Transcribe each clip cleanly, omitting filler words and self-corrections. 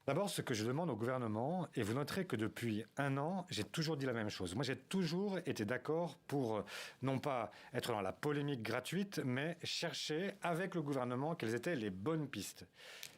D'abord, ce que je demande au gouvernement, et vous noterez que depuis 1 an, j'ai toujours dit la même chose. Moi, j'ai toujours été d'accord pour non pas être dans la polémique gratuite, mais chercher avec le gouvernement quelles étaient les bonnes pistes.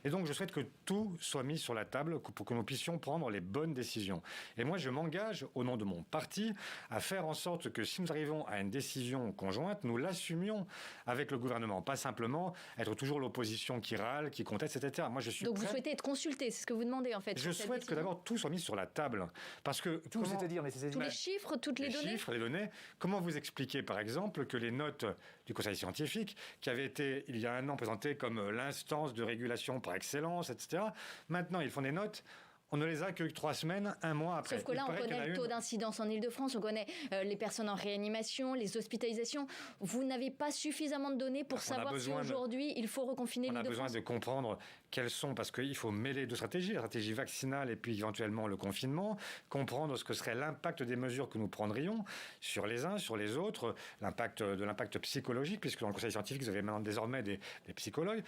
Et donc, je souhaite que tout soit mis sur la table pour que nous puissions prendre les bonnes décisions. Et moi, je m'engage, au nom de mon parti, à faire en sorte que si nous arrivons à une décision conjointe, nous l'assumions avec le gouvernement. Pas simplement être toujours l'opposition qui râle, qui conteste, etc. Moi, je suis Donc prêt. vous souhaitez être consulté, c'est ce que vous demandez en fait. Je souhaite que d'abord tout soit mis sur la table. Parce que tout, c'est-à-dire, tous les chiffres, toutes les données. Les chiffres, les données. Comment vous expliquez, par exemple, que les notes du Conseil scientifique, qui avaient été, il y a 1 an, présentées comme l'instance de régulation par excellence, etc., maintenant, ils font des notes. On ne les a que 3 semaines, 1 mois après. Sauf que là, on connaît le taux d'incidence en Ile-de-France, on connaît les personnes en réanimation, les hospitalisations. Vous n'avez pas suffisamment de données pour savoir si aujourd'hui, il faut reconfiner l'Ile-de-France. On a besoin de comprendre quelles sont, parce qu'il faut mêler 2 stratégies, la stratégie vaccinale et puis éventuellement le confinement, comprendre ce que serait l'impact des mesures que nous prendrions sur les uns, sur les autres, l'impact psychologique, puisque dans le Conseil scientifique, vous avez maintenant désormais des psychologues.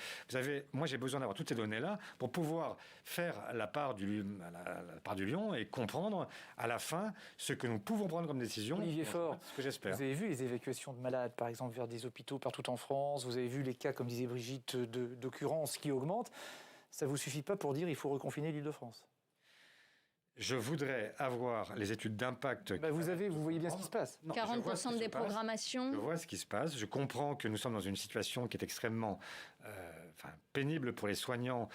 Moi, j'ai besoin d'avoir toutes ces données-là pour pouvoir faire la part du lion et comprendre à la fin ce que nous pouvons prendre comme décision. Olivier Faure, ce que j'espère. Vous avez vu les évacuations de malades, par exemple, vers des hôpitaux partout en France. Vous avez vu les cas, comme disait Brigitte, d'occurrences qui augmentent. Ça ne vous suffit pas pour dire qu'il faut reconfiner l'Île-de-France? Je voudrais avoir les études d'impact. Vous voyez bien ce qui se passe. 40% de déprogrammation. Je vois ce qui se passe. Je comprends que nous sommes dans une situation qui est extrêmement pénible pour les soignants,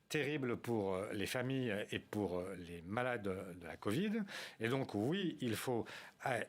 terrible pour les familles et pour les malades de la Covid. Et donc, oui, il faut...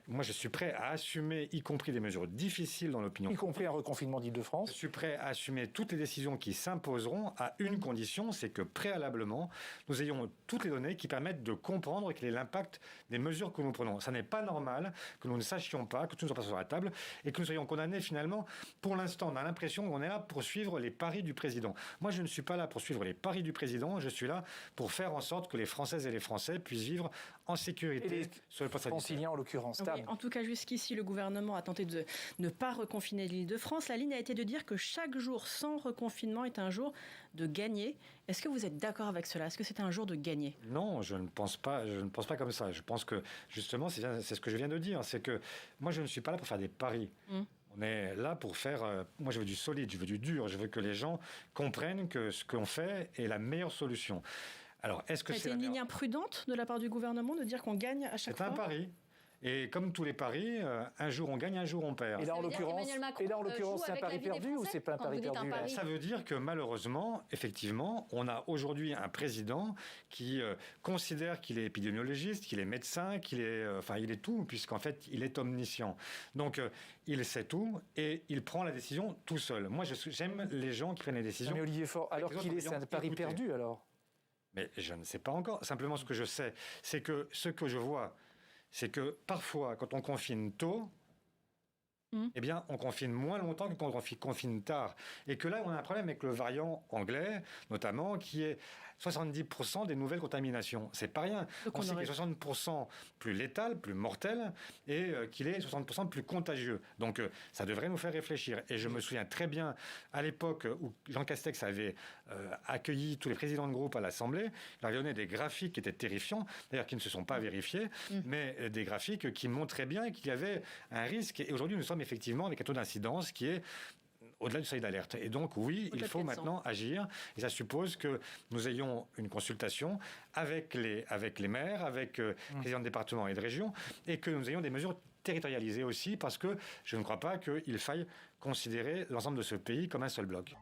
Moi, je suis prêt à assumer, y compris des mesures difficiles dans l'opinion. Y compris un reconfinement d'Île-de-France. Je suis prêt à assumer toutes les décisions qui s'imposeront à une condition, c'est que préalablement, nous ayons toutes les données qui permettent de comprendre quel est l'impact des mesures que nous prenons. Ça n'est pas normal que nous ne sachions pas, que tout ne soit pas sur la table et que nous soyons condamnés finalement. Pour l'instant, on a l'impression qu'on est là pour suivre les paris du président. Moi, je ne suis pas là pour suivre les paris du président, je suis là pour faire en sorte que les Françaises et les Français puissent vivre en sécurité sur le poste franciliens, en l'occurrence. Oui, en tout cas, jusqu'ici, le gouvernement a tenté de ne pas reconfiner l'Île-de-France. La ligne a été de dire que chaque jour sans reconfinement est un jour de gagner. Est-ce que vous êtes d'accord avec cela? Est-ce que c'est un jour de gagner? Non, je ne pense pas comme ça. Je pense que, justement, c'est ce que je viens de dire. C'est que moi, je ne suis pas là pour faire des paris. On est là pour faire... moi, je veux du solide, je veux du dur. Je veux que les gens comprennent que ce qu'on fait est la meilleure solution. Alors, est-ce que c'est une ligne imprudente de la part du gouvernement de dire qu'on gagne à chaque fois? C'est un pari. Et comme tous les paris, un jour on gagne, un jour on perd. Et là, en l'occurrence, c'est un pari perdu ou c'est pas un pari perdu? Ça veut dire que malheureusement, effectivement, on a aujourd'hui un président qui considère qu'il est épidémiologiste, qu'il est médecin, qu'il est, il est tout, puisqu'en fait, il est omniscient. Donc, il sait tout et il prend la décision tout seul. Moi, j'aime les gens qui prennent les décisions. Mais Olivier Faure, alors qu'il est, c'est un pari perdu, alors? Mais je ne sais pas encore. Simplement, ce que je sais, c'est que ce que je vois, c'est que parfois, quand on confine tôt, eh bien, on confine moins longtemps que quand on confine tard. Et que là, on a un problème avec le variant anglais, notamment, qui est 70% des nouvelles contaminations. C'est pas rien. On sait qu'il est 60% plus létal, plus mortel, et qu'il est 60% plus contagieux. Donc, ça devrait nous faire réfléchir. Et je me souviens très bien, à l'époque où Jean Castex avait accueilli tous les présidents de groupe à l'Assemblée, il avait donné des graphiques qui étaient terrifiants, d'ailleurs qui ne se sont pas vérifiés, mais des graphiques qui montraient bien qu'il y avait un risque. Et aujourd'hui, nous sommes effectivement avec un taux d'incidence qui est au-delà du seuil d'alerte. Et donc, oui, il faut maintenant agir. Et ça suppose que nous ayons une consultation avec les maires, avec les présidents de départements et de régions, et que nous ayons des mesures territorialisées aussi, parce que je ne crois pas qu'il faille considérer l'ensemble de ce pays comme un seul bloc.